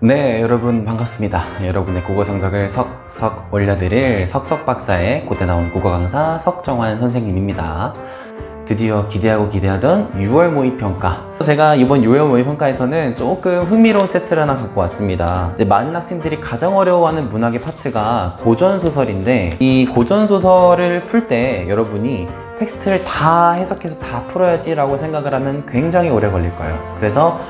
네, 여러분 반갑습니다. 여러분의 국어 성적을 석석 올려드릴 석석박사의 곧대 나온 국어 강사 석정환 선생님입니다. 드디어 기대하던 6월 모의평가. 제가 이번 6월 모의평가에서는 조금 흥미로운 세트를 하나 갖고 왔습니다. 이제 많은 학생들이 가장 어려워하는 문학의 파트가 고전소설인데, 이 고전소설을 풀 때 여러분이 텍스트를 다 해석해서 다 풀어야지 라고 생각을 하면 굉장히 오래 걸릴 거예요. 그래서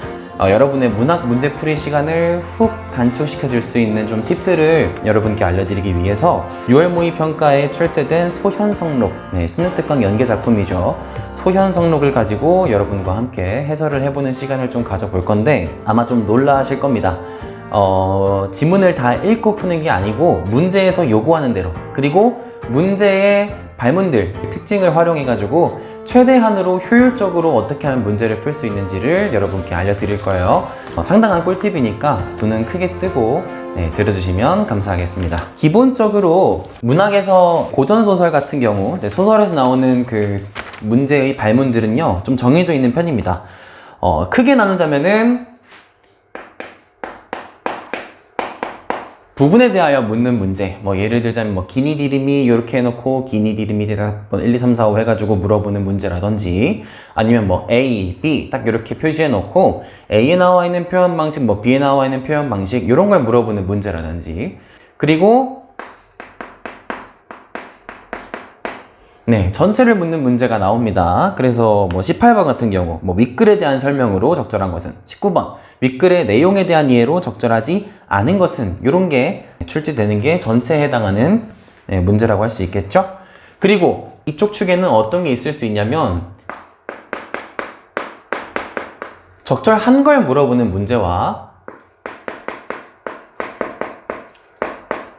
여러분의 문학 문제풀이 시간을 훅 단축시켜 줄 수 있는 좀 팁들을 여러분께 알려드리기 위해서 6월 모의평가에 출제된 소현성록, 16특강 연계 작품이죠. 소현성록을 가지고 여러분과 함께 해설을 해보는 시간을 좀 가져볼 건데, 아마 좀 놀라실 겁니다. 지문을 다 읽고 푸는 게 아니고 문제에서 요구하는 대로, 그리고 문제의 발문들, 특징을 활용해가지고 최대한으로 효율적으로 어떻게 하면 문제를 풀 수 있는지를 여러분께 알려드릴 거예요. 상당한 꿀팁이니까 두 눈 크게 뜨고 들어주시면 감사하겠습니다. 기본적으로 문학에서 고전소설 같은 경우 소설에서 나오는 그 문제의 발문들은요 좀 정해져 있는 편입니다. 크게 나누자면은 부분에 대하여 묻는 문제, 예를 들자면 기니디름이 이렇게 해놓고 기니디름이 대답 1, 2, 3, 4, 5 해가지고 물어보는 문제라든지, 아니면 A, B 딱 이렇게 표시해놓고 A에 나와 있는 표현 방식, B에 나와 있는 표현 방식 이런 걸 물어보는 문제라든지, 그리고 전체를 묻는 문제가 나옵니다. 그래서 18번 같은 경우 윗글에 대한 설명으로 적절한 것은, 19번 윗글의 내용에 대한 이해로 적절하지 않은 것은, 이런 게 출제되는 게 전체에 해당하는 문제라고 할 수 있겠죠. 그리고 이쪽 축에는 어떤 게 있을 수 있냐면, 적절한 걸 물어보는 문제와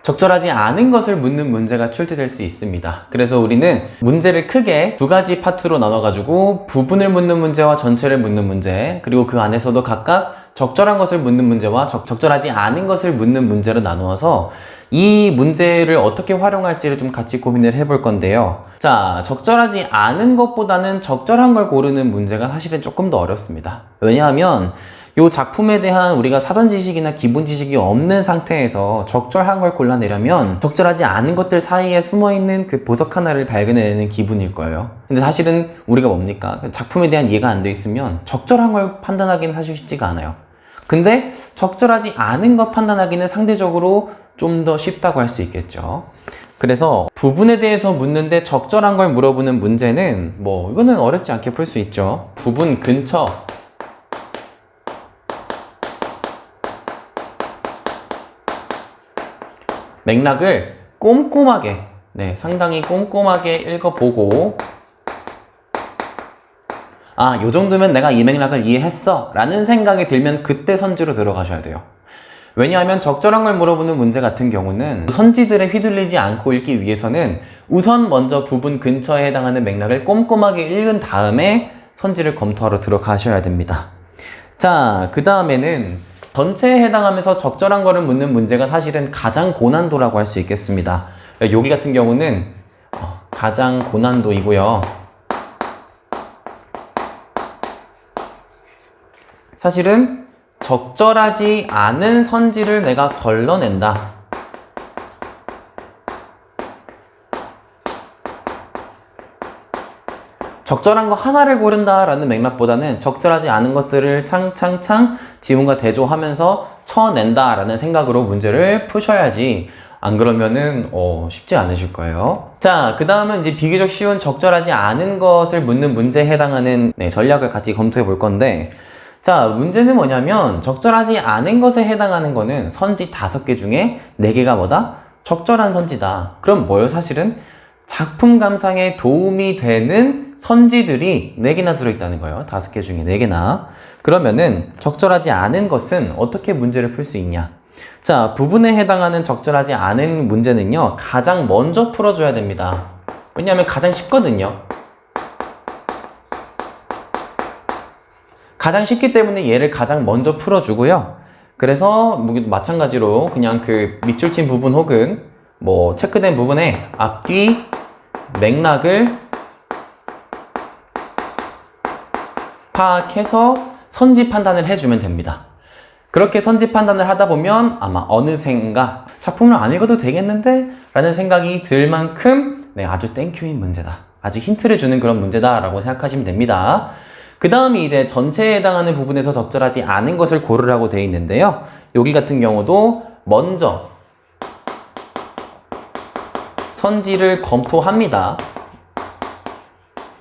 적절하지 않은 것을 묻는 문제가 출제될 수 있습니다. 그래서 우리는 문제를 크게 두 가지 파트로 나눠가지고 부분을 묻는 문제와 전체를 묻는 문제, 그리고 그 안에서도 각각 적절한 것을 묻는 문제와 적절하지 않은 것을 묻는 문제로 나누어서 이 문제를 어떻게 활용할지를 좀 같이 고민을 해볼 건데요. 자, 적절하지 않은 것보다는 적절한 걸 고르는 문제가 사실은 조금 더 어렵습니다. 왜냐하면 이 작품에 대한 우리가 사전 지식이나 기본 지식이 없는 상태에서 적절한 걸 골라내려면 적절하지 않은 것들 사이에 숨어있는 그 보석 하나를 발견해내는 기분일 거예요. 근데 사실은 우리가 뭡니까? 작품에 대한 이해가 안 돼 있으면 적절한 걸 판단하기는 사실 쉽지가 않아요. 근데 적절하지 않은 것 판단하기는 상대적으로 좀 더 쉽다고 할 수 있겠죠. 그래서 부분에 대해서 묻는데 적절한 걸 물어보는 문제는 이거는 어렵지 않게 풀 수 있죠. 부분 근처, 맥락을 꼼꼼하게, 상당히 꼼꼼하게 읽어보고, 요 정도면 내가 이 맥락을 이해했어 라는 생각이 들면 그때 선지로 들어가셔야 돼요. 왜냐하면 적절한 걸 물어보는 문제 같은 경우는 선지들에 휘둘리지 않고 읽기 위해서는 우선 먼저 부분 근처에 해당하는 맥락을 꼼꼼하게 읽은 다음에 선지를 검토하러 들어가셔야 됩니다. 자, 그 다음에는 전체에 해당하면서 적절한 거를 묻는 문제가 사실은 가장 고난도라고 할 수 있겠습니다. 여기 같은 경우는 가장 고난도이고요. 사실은 적절하지 않은 선지를 내가 걸러낸다. 적절한 거 하나를 고른다라는 맥락보다는 적절하지 않은 것들을 창창창 지문과 대조하면서 쳐낸다라는 생각으로 문제를 푸셔야지, 안 그러면은 쉽지 않으실 거예요. 자, 그 다음은 이제 비교적 쉬운 적절하지 않은 것을 묻는 문제에 해당하는 전략을 같이 검토해 볼 건데, 자, 문제는 뭐냐면 적절하지 않은 것에 해당하는 거는 선지 5개 중에 4개가 뭐다? 적절한 선지다. 그럼 뭐예요? 사실은 작품 감상에 도움이 되는 선지들이 4개나 들어있다는 거예요. 5개 중에 4개나. 그러면은 적절하지 않은 것은 어떻게 문제를 풀 수 있냐? 자, 부분에 해당하는 적절하지 않은 문제는요, 가장 먼저 풀어줘야 됩니다. 왜냐하면 가장 쉽거든요. 가장 쉽기 때문에 얘를 가장 먼저 풀어주고요. 그래서 마찬가지로 그냥 그 밑줄 친 부분 혹은 체크된 부분에 앞뒤 맥락을 파악해서 선지 판단을 해주면 됩니다. 그렇게 선지 판단을 하다 보면 아마 어느샌가 작품을 안 읽어도 되겠는데? 라는 생각이 들 만큼 아주 땡큐인 문제다. 아주 힌트를 주는 그런 문제다 라고 생각하시면 됩니다. 그 다음이 이제 전체에 해당하는 부분에서 적절하지 않은 것을 고르라고 되어 있는데요. 여기 같은 경우도 먼저 선지를 검토합니다.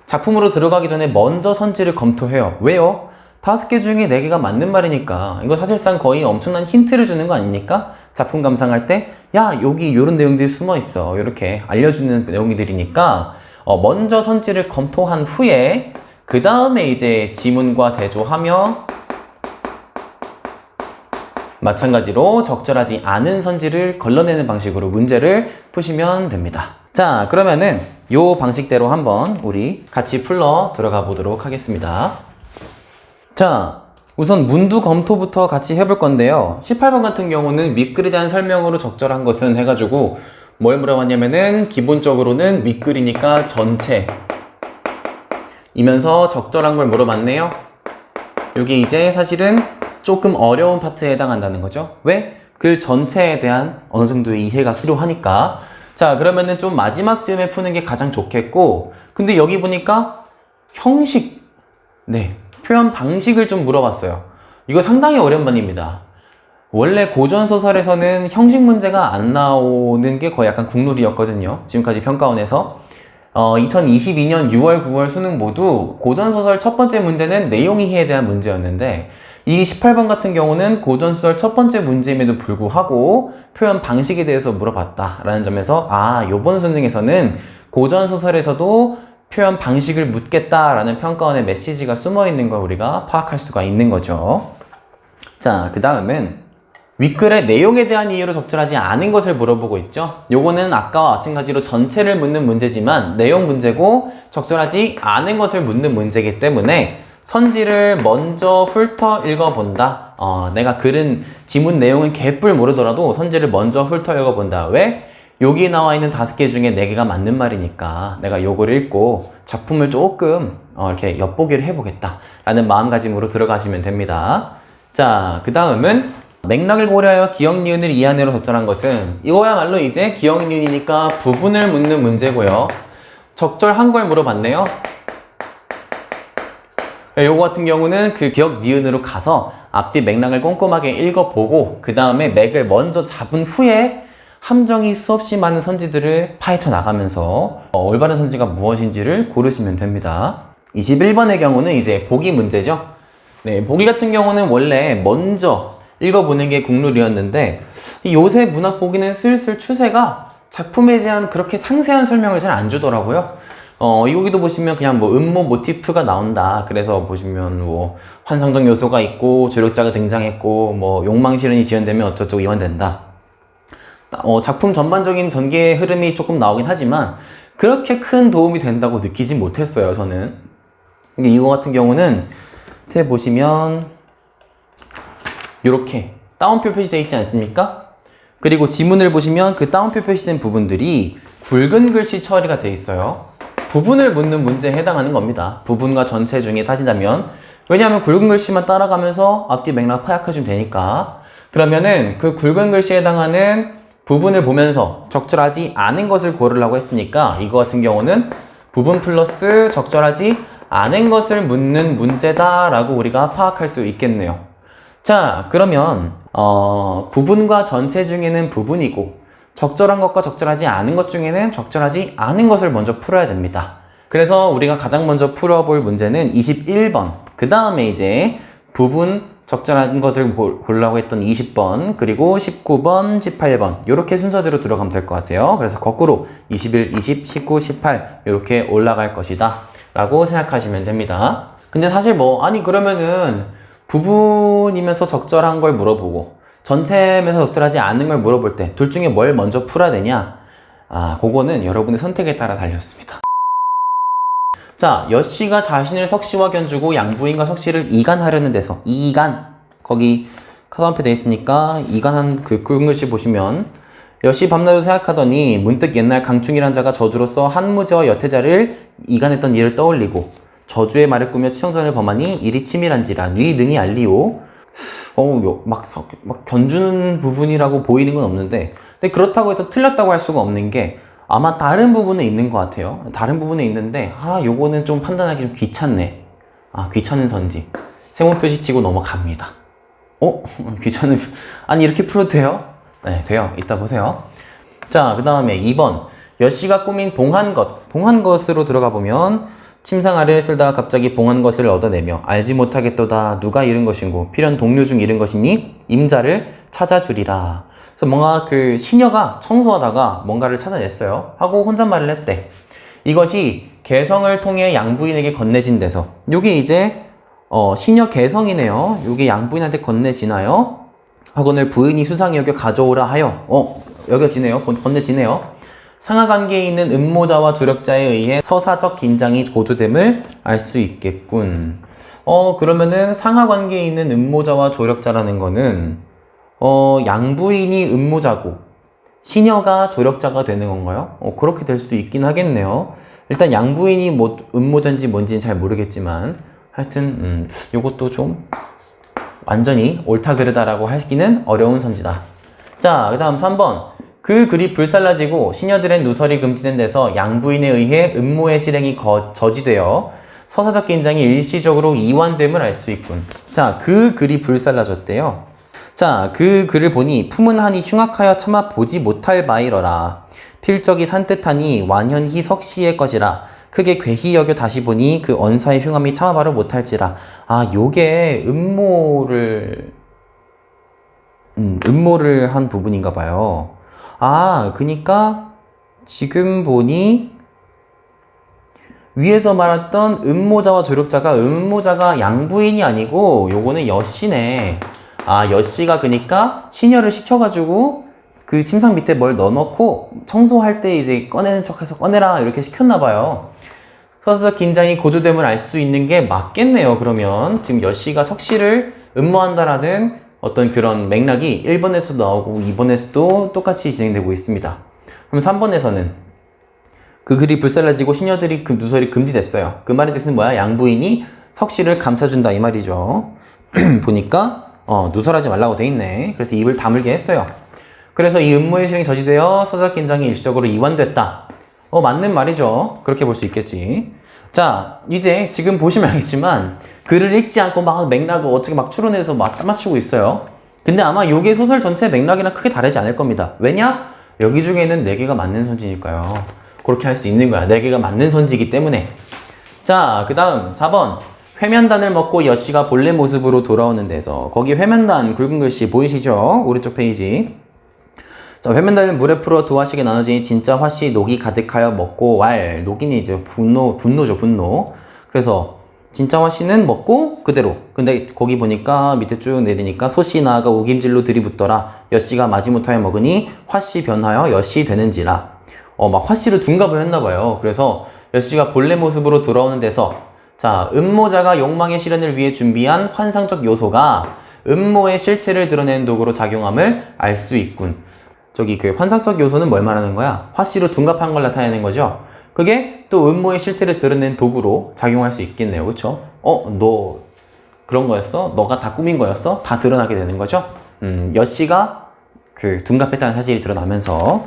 작품으로 들어가기 전에 먼저 선지를 검토해요. 왜요? 5개 중에 4개가 맞는 말이니까. 이거 사실상 거의 엄청난 힌트를 주는 거 아닙니까? 작품 감상할 때 야, 여기 이런 내용들이 숨어 있어. 이렇게 알려주는 내용들이니까 먼저 선지를 검토한 후에 그 다음에 이제 지문과 대조하며 마찬가지로 적절하지 않은 선지를 걸러내는 방식으로 문제를 푸시면 됩니다. 자, 그러면은 요 방식대로 한번 우리 같이 풀러 들어가 보도록 하겠습니다. 자, 우선 문두 검토부터 같이 해볼 건데요. 18번 같은 경우는 윗글에 대한 설명으로 적절한 것은 해가지고 뭘 물어봤냐면은 기본적으로는 윗글이니까 전체 이면서 적절한 걸 물어봤네요. 이게 이제 사실은 조금 어려운 파트에 해당한다는 거죠. 왜? 글 전체에 대한 어느 정도의 이해가 필요하니까. 자, 그러면은 좀 마지막쯤에 푸는 게 가장 좋겠고, 근데 여기 보니까 형식, 표현 방식을 좀 물어봤어요. 이거 상당히 어려운 반입니다. 원래 고전소설에서는 형식 문제가 안 나오는 게 거의 약간 국룰이었거든요. 지금까지 평가원에서. 2022년 6월, 9월 수능 모두 고전소설 첫 번째 문제는 내용 이해에 대한 문제였는데, 이 18번 같은 경우는 고전소설 첫 번째 문제임에도 불구하고 표현 방식에 대해서 물어봤다라는 점에서 요번 수능에서는 고전소설에서도 표현 방식을 묻겠다라는 평가원의 메시지가 숨어있는 걸 우리가 파악할 수가 있는 거죠. 자, 그 다음은 윗글의 내용에 대한 이해로 적절하지 않은 것을 물어보고 있죠. 요거는 아까와 마찬가지로 전체를 묻는 문제지만 내용 문제고 적절하지 않은 것을 묻는 문제이기 때문에 선지를 먼저 훑어 읽어본다. 내가 글은 지문 내용은 개뿔 모르더라도 선지를 먼저 훑어 읽어본다. 왜? 여기 나와 있는 5개 중에 4개가 맞는 말이니까 내가 요거를 읽고 작품을 조금 이렇게 엿보기를 해보겠다 라는 마음가짐으로 들어가시면 됩니다. 자, 그 다음은 맥락을 고려하여 기억 니은을 이해하느라 적절한 것은 이거야말로 이제 기억 니은이니까 부분을 묻는 문제고요. 적절한 걸 물어봤네요. 요거 같은 경우는 그 기억 니은으로 가서 앞뒤 맥락을 꼼꼼하게 읽어보고 그 다음에 맥을 먼저 잡은 후에 함정이 수없이 많은 선지들을 파헤쳐 나가면서 올바른 선지가 무엇인지를 고르시면 됩니다. 21번의 경우는 이제 보기 문제죠. 보기 같은 경우는 원래 먼저 읽어보는 게 국룰이었는데 요새 문학 보기는 슬슬 추세가 작품에 대한 그렇게 상세한 설명을 잘 안 주더라고요. 여기도 보시면 그냥 음모 모티프가 나온다. 그래서 보시면 환상적 요소가 있고 조력자가 등장했고 욕망실현이 지연되면 어쩌고 이완된다. 작품 전반적인 전개의 흐름이 조금 나오긴 하지만 그렇게 큰 도움이 된다고 느끼지 못했어요, 저는. 이거 같은 경우는 보시면 이렇게 따옴표 표시되어 있지 않습니까? 그리고 지문을 보시면 그 따옴표 표시된 부분들이 굵은 글씨 처리가 되어 있어요. 부분을 묻는 문제에 해당하는 겁니다. 부분과 전체 중에 따지자면. 왜냐하면 굵은 글씨만 따라가면서 앞뒤 맥락 파악해주면 되니까. 그러면은 그 굵은 글씨에 해당하는 부분을 보면서 적절하지 않은 것을 고르려고 했으니까 이거 같은 경우는 부분 플러스 적절하지 않은 것을 묻는 문제다 라고 우리가 파악할 수 있겠네요. 자, 그러면 부분과 전체 중에는 부분이고 적절한 것과 적절하지 않은 것 중에는 적절하지 않은 것을 먼저 풀어야 됩니다. 그래서 우리가 가장 먼저 풀어볼 문제는 21번, 그 다음에 이제 부분 적절한 것을 고르려고 했던 20번, 그리고 19번, 18번 이렇게 순서대로 들어가면 될 것 같아요. 그래서 거꾸로 21, 20, 19, 18 이렇게 올라갈 것이다 라고 생각하시면 됩니다. 근데 사실 그러면은 부분이면서 적절한 걸 물어보고 전체면서 적절하지 않은 걸 물어볼 때 둘 중에 뭘 먼저 풀어야 되냐? 그거는 여러분의 선택에 따라 달렸습니다. 자, 여씨가 자신을 석씨와 견주고 양부인과 석씨를 이간하려는 데서 이간, 거기 카드한표 되어 있으니까 이간한 그 굵은 글씨 보시면 여씨 밤낮으로 생각하더니 문득 옛날 강충이란 자가 저주로서 한무제와 여태자를 이간했던 일을 떠올리고 저주의 말을 꾸며 추정전을 범하니 일이 치밀한지라 뉘 능히 알리오. 막 견주는 부분이라고 보이는 건 없는데, 근데 그렇다고 해서 틀렸다고 할 수가 없는 게 아마 다른 부분에 있는 것 같아요. 다른 부분에 있는데, 요거는 좀 판단하기 좀 귀찮네. 귀찮은 선지. 세모표시 치고 넘어갑니다. 귀찮은, 아니, 이렇게 풀어도 돼요? 네, 돼요. 이따 보세요. 자, 그 다음에 2번. 여씨가 꾸민 봉한 것. 봉한 것으로 들어가 보면, 침상 아래를 쓸다가 갑자기 봉한 것을 얻어내며, 알지 못하겠도다. 누가 잃은 것인고, 필연 동료 중 잃은 것이니, 임자를 찾아주리라. 그래서 뭔가 그 시녀가 청소하다가 뭔가를 찾아냈어요. 하고 혼잣말을 했대. 이것이 개성을 통해 양부인에게 건네진 데서, 요게 이제 시녀 개성이네요. 요게 양부인한테 건네지나요? 학원을 부인이 수상히 여겨 가져오라 하여 여겨지네요. 건네지네요. 상하관계에 있는 음모자와 조력자에 의해 서사적 긴장이 고조됨을 알 수 있겠군. 그러면은 상하관계에 있는 음모자와 조력자라는 거는 양부인이 음모자고 시녀가 조력자가 되는 건가요? 그렇게 될 수 있긴 하겠네요. 일단 양부인이 뭐 음모자인지 뭔지는 잘 모르겠지만 하여튼 요것도 좀 완전히 옳다 그르다라고 하기는 어려운 선지다. 자, 그 다음 3번. 그 글이 불살라지고 시녀들의 누설이 금지된 데서 양부인에 의해 음모의 실행이 저지되어 서사적 긴장이 일시적으로 이완됨을 알 수 있군. 자, 그 글이 불살라졌대요. 자, 그 글을 보니 품은 한이 흉악하여 차마 보지 못할 바이러라. 필적이 산뜻하니 완현히 석시의 것이라. 크게 괴히 여겨 다시 보니 그 언사의 흉함이 차마 바로 못할지라. 요게 음모를 한 부분인가 봐요. 그니까 지금 보니 위에서 말했던 음모자와 조력자가 양부인이 아니고 요거는 여씨네. 여씨가 그니까 시녀를 시켜가지고 그 침상 밑에 뭘 넣어놓고 청소할 때 이제 꺼내는 척해서 꺼내라 이렇게 시켰나봐요. 서사적 긴장이 고조됨을 알 수 있는 게 맞겠네요. 그러면 지금 여씨가 석씨를 음모한다라는 어떤 그런 맥락이 1번에서도 나오고 2번에서도 똑같이 진행되고 있습니다. 그럼 3번에서는 그 글이 불살라지고 시녀들이 그 누설이 금지됐어요. 그 말의 뜻은 뭐야? 양부인이 석씨를 감싸준다 이 말이죠. 보니까 누설하지 말라고 돼 있네. 그래서 입을 다물게 했어요. 그래서 이 음모의 실행이 저지되어 서사적 긴장이 일시적으로 이완됐다. 맞는 말이죠. 그렇게 볼 수 있겠지. 자, 이제 지금 보시면 알겠지만 글을 읽지 않고 막 맥락을 어떻게 막 추론해서 막 맞추고 있어요. 근데 아마 요게 소설 전체 맥락이랑 크게 다르지 않을 겁니다. 왜냐? 여기 중에는 4개가 맞는 선지니까요. 그렇게 할 수 있는 거야. 4개가 맞는 선지이기 때문에. 자, 그 다음 4번. 회면단을 먹고 여씨가 본래 모습으로 돌아오는 데서, 거기 회면단 굵은 글씨 보이시죠? 오른쪽 페이지. 자, 회면단을 물에 풀어 두 화씩에 나눠지니 진짜 화씨 녹이 가득하여 먹고 왈. 녹이니 이제 분노죠, 분노. 그래서 진짜 화씨는 먹고 그대로. 근데 거기 보니까 밑에 쭉 내리니까 소씨 나아가 우김질로 들이붓더라. 여씨가 마지못하여 먹으니 화씨 변하여 여씨 되는지라. 막 화씨로 둔갑을 했나봐요. 그래서 여씨가 본래 모습으로 돌아오는 데서, 자, 음모자가 욕망의 실현을 위해 준비한 환상적 요소가 음모의 실체를 드러내는 도구로 작용함을 알 수 있군. 저기 그 환상적 요소는 뭘 말하는 거야? 화씨로 둔갑한 걸 나타내는 거죠. 그게 또 음모의 실체를 드러내는 도구로 작용할 수 있겠네요. 그쵸? 너 그런 거였어? 너가 다 꾸민 거였어? 다 드러나게 되는 거죠. 여씨가 그 둔갑했다는 사실이 드러나면서.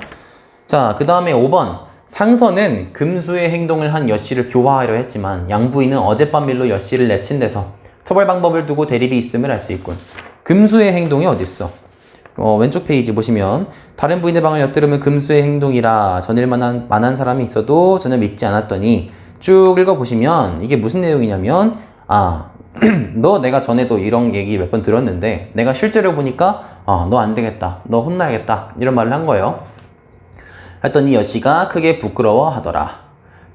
자, 그 다음에 5번. 상선은 금수의 행동을 한 여씨를 교화하려 했지만 양부인은 어젯밤 일로 여씨를 내친 데서 처벌 방법을 두고 대립이 있음을 알 수 있군. 금수의 행동이 어딨어? 왼쪽 페이지 보시면 다른 부인의 방을 엿들으면 금수의 행동이라 전일 만한 사람이 있어도 전혀 믿지 않았더니 쭉 읽어보시면 이게 무슨 내용이냐면 너 내가 전에도 이런 얘기 몇 번 들었는데 내가 실제로 보니까 너 안 되겠다. 너 혼나야겠다. 이런 말을 한 거예요. 했더니 여씨가 크게 부끄러워하더라.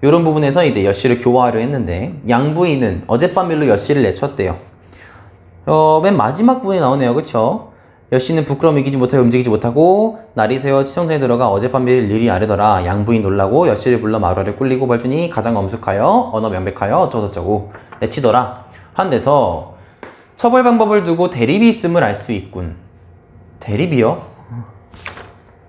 이런 부분에서 이제 여씨를 교화하려 했는데 양부인은 어젯밤 일로 여씨를 내쳤대요. 맨 마지막 부분에 나오네요. 그쵸? 여씨는 부끄러움 이기지 못하여 움직이지 못하고 날이 새어 치정장에 들어가 어젯밤 일이 아래더라. 양부인 놀라고 여씨를 불러 마루를 꿀리고 벌주니 가장 엄숙하여 언어 명백하여 어쩌고저쩌고 내치더라. 한 데서 처벌 방법을 두고 대립이 있음을 알 수 있군. 대립이요?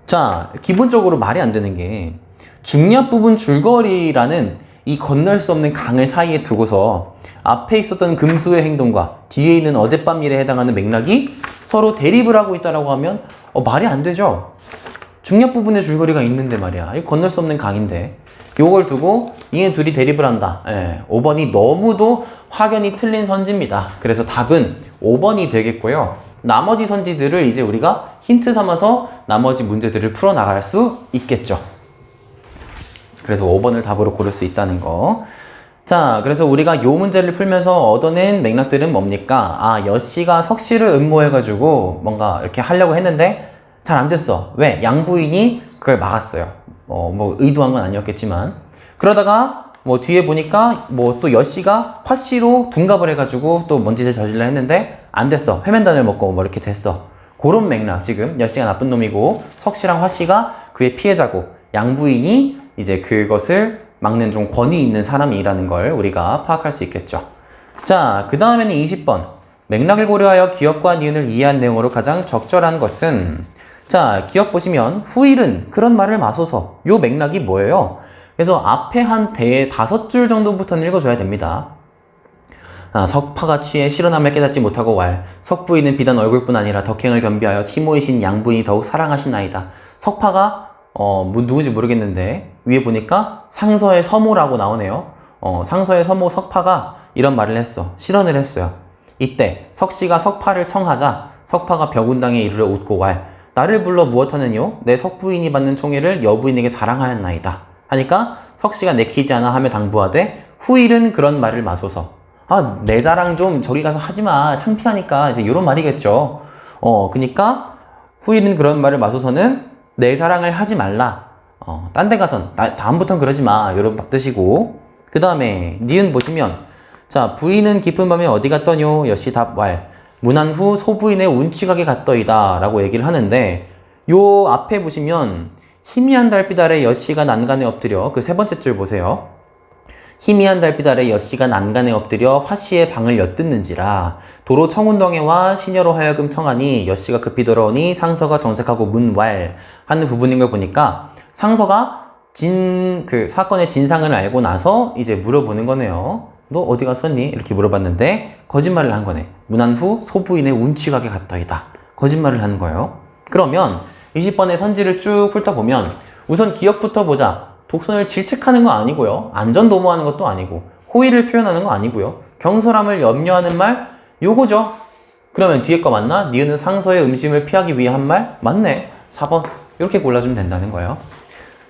자, 기본적으로 말이 안 되는 게 중략 부분 줄거리라는 이 건널 수 없는 강을 사이에 두고서 앞에 있었던 금수의 행동과 뒤에 있는 어젯밤 일에 해당하는 맥락이 서로 대립을 하고 있다라고 하면 말이 안 되죠. 중력 부분에 줄거리가 있는데 말이야. 이거 건널 수 없는 강인데. 요걸 두고 얘네 둘이 대립을 한다. 5번이 너무도 확연히 틀린 선지입니다. 그래서 답은 5번이 되겠고요. 나머지 선지들을 이제 우리가 힌트 삼아서 나머지 문제들을 풀어나갈 수 있겠죠. 그래서 5번을 답으로 고를 수 있다는 거. 자, 그래서 우리가 요 문제를 풀면서 얻어낸 맥락들은 뭡니까? 여씨가 석씨를 음모해가지고 뭔가 이렇게 하려고 했는데 잘 안 됐어. 왜? 양부인이 그걸 막았어요. 뭐 의도한 건 아니었겠지만. 그러다가 뭐 뒤에 보니까 뭐 또 여씨가 화씨로 둔갑을 해가지고 또 뭔 짓을 저질러 했는데 안 됐어. 회면단을 먹고 뭐 이렇게 됐어. 그런 맥락. 지금 여씨가 나쁜 놈이고 석씨랑 화씨가 그의 피해자고 양부인이 이제 그것을 막는 좀 권위 있는 사람이라는 걸 우리가 파악할 수 있겠죠. 자, 그 다음에는 20번. 맥락을 고려하여 기억과 니은을 이해한 내용으로 가장 적절한 것은, 자, 기억 보시면 후일은 그런 말을 마소서. 요 맥락이 뭐예요? 그래서 앞에 한 5줄 정도부터는 읽어줘야 됩니다. 석파가 취해 실현함을 깨닫지 못하고 왈. 석부인은 비단 얼굴뿐 아니라 덕행을 겸비하여 시모이신 양부인이 더욱 사랑하시나이다. 석파가 누구지 모르겠는데 위에 보니까 상서의 서모라고 나오네요. 상서의 서모 석파가 이런 말을 했어. 실언을 했어요. 이때 석씨가 석파를 청하자 석파가 벽운당에 이르러 웃고 왈. 나를 불러 무엇하느뇨? 내 석부인이 받는 총애를 여부인에게 자랑하였나이다. 하니까 석씨가 내키지 않아 하며 당부하되 후일은 그런 말을 마소서. 내 자랑 좀 저기 가서 하지마. 창피하니까 이제 이런 말이겠죠. 그니까 후일은 그런 말을 마소서는 내 자랑을 하지 말라. 딴 데 가선 다음부턴 그러지 마. 이런 뜻이고. 그 다음에 니은 보시면 자, 부인은 깊은 밤에 어디 갔더뇨? 여씨 답왈. 문안 후 소부인의 운치가게 갔더이다 라고 얘기를 하는데 요 앞에 보시면 희미한 달빛 아래 여씨가 난간에 엎드려 그 세 번째 줄 보세요. 희미한 달빛 아래 여씨가 난간에 엎드려 화씨의 방을 엿듣는지라 도로 청운동에와 시녀로 하여금 청하니 여씨가 급히 돌아오니 상서가 정색하고 문왈 하는 부분인 걸 보니까 상서가 그 사건의 진상을 알고 나서 이제 물어보는 거네요. 너 어디 갔었니? 이렇게 물어봤는데 거짓말을 한 거네. 문안 후 소부인의 운치가게 갔다이다. 거짓말을 하는 거예요. 그러면 20번의 선지를 쭉 훑어보면 우선 기억부터 보자. 독선을 질책하는 거 아니고요. 안전도모하는 것도 아니고 호의를 표현하는 거 아니고요. 경솔함을 염려하는 말 요거죠. 그러면 뒤에 거 맞나? 니은은 상서의 음심을 피하기 위해 한 말? 맞네. 4번 이렇게 골라주면 된다는 거예요.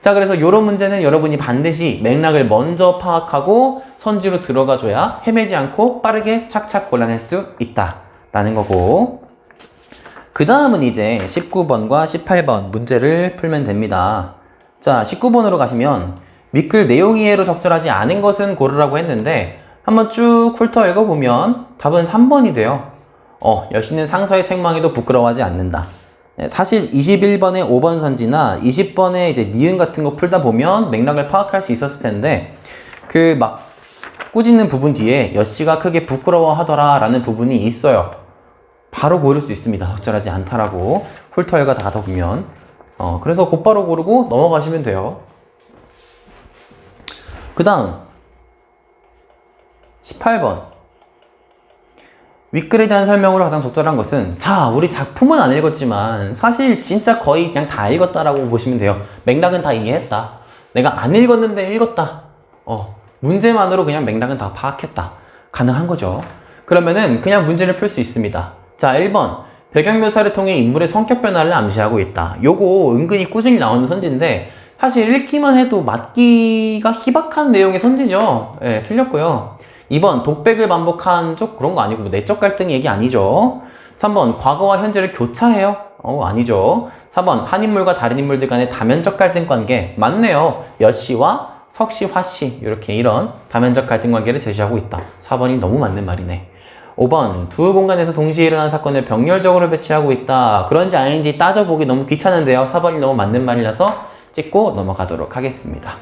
자, 그래서 이런 문제는 여러분이 반드시 맥락을 먼저 파악하고 선지로 들어가줘야 헤매지 않고 빠르게 착착 골라낼 수 있다라는 거고, 그 다음은 이제 19번과 18번 문제를 풀면 됩니다. 자, 19번으로 가시면 윗글 내용 이해로 적절하지 않은 것은 고르라고 했는데 한번 쭉 훑어 읽어보면 답은 3번이 돼요. 여신은 상서의 책망에도 부끄러워하지 않는다. 사실 21번의 5번 선지나 20번의 이제 니은 같은 거 풀다 보면 맥락을 파악할 수 있었을 텐데 그 막 꾸짖는 부분 뒤에 여씨가 크게 부끄러워하더라 라는 부분이 있어요. 바로 고를 수 있습니다. 적절하지 않다라고 훑어 읽어가다 보면 그래서 곧바로 고르고 넘어가시면 돼요. 그 다음 18번 윗글에 대한 설명으로 가장 적절한 것은, 자, 우리 작품은 안 읽었지만 사실 진짜 거의 그냥 다 읽었다라고 보시면 돼요. 맥락은 다 이해했다. 내가 안 읽었는데 읽었다. 문제만으로 그냥 맥락은 다 파악했다. 가능한 거죠. 그러면은 그냥 문제를 풀 수 있습니다. 자, 1번 배경 묘사를 통해 인물의 성격 변화를 암시하고 있다. 요거 은근히 꾸준히 나오는 선지인데 사실 읽기만 해도 맞기가 희박한 내용의 선지죠. 예, 틀렸고요. 2번 독백을 반복한 쪽 그런 거 아니고 내적 갈등 얘기 아니죠. 3번 과거와 현재를 교차해요. 아니죠. 4번 한 인물과 다른 인물들 간의 다면적 갈등 관계 맞네요. 여씨와 석씨, 화씨 이렇게 이런 다면적 갈등 관계를 제시하고 있다. 4번이 너무 맞는 말이네. 5번 두 공간에서 동시에 일어난 사건을 병렬적으로 배치하고 있다. 그런지 아닌지 따져보기 너무 귀찮은데요. 4번이 너무 맞는 말이라서 찍고 넘어가도록 하겠습니다.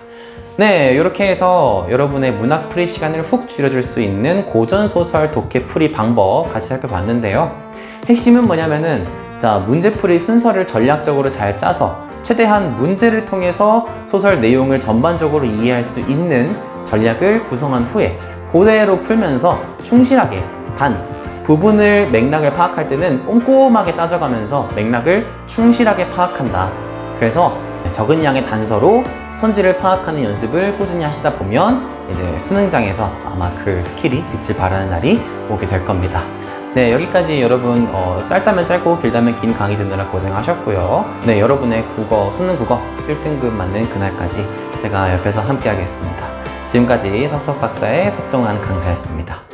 네, 이렇게 해서 여러분의 문학풀이 시간을 훅 줄여줄 수 있는 고전소설 독해풀이 방법 같이 살펴봤는데요. 핵심은 뭐냐면은 자, 문제풀이 순서를 전략적으로 잘 짜서 최대한 문제를 통해서 소설 내용을 전반적으로 이해할 수 있는 전략을 구성한 후에 그대로 풀면서 충실하게 단 부분을 맥락을 파악할 때는 꼼꼼하게 따져가면서 맥락을 충실하게 파악한다. 그래서 적은 양의 단서로 선지를 파악하는 연습을 꾸준히 하시다 보면 이제 수능장에서 아마 그 스킬이 빛을 발하는 날이 오게 될 겁니다. 네, 여기까지 여러분 짧다면 짧고 길다면 긴 강의 듣느라 고생하셨고요. 네, 여러분의 수능 국어 1등급 맞는 그날까지 제가 옆에서 함께 하겠습니다. 지금까지 석석박사의 석정환 강사였습니다.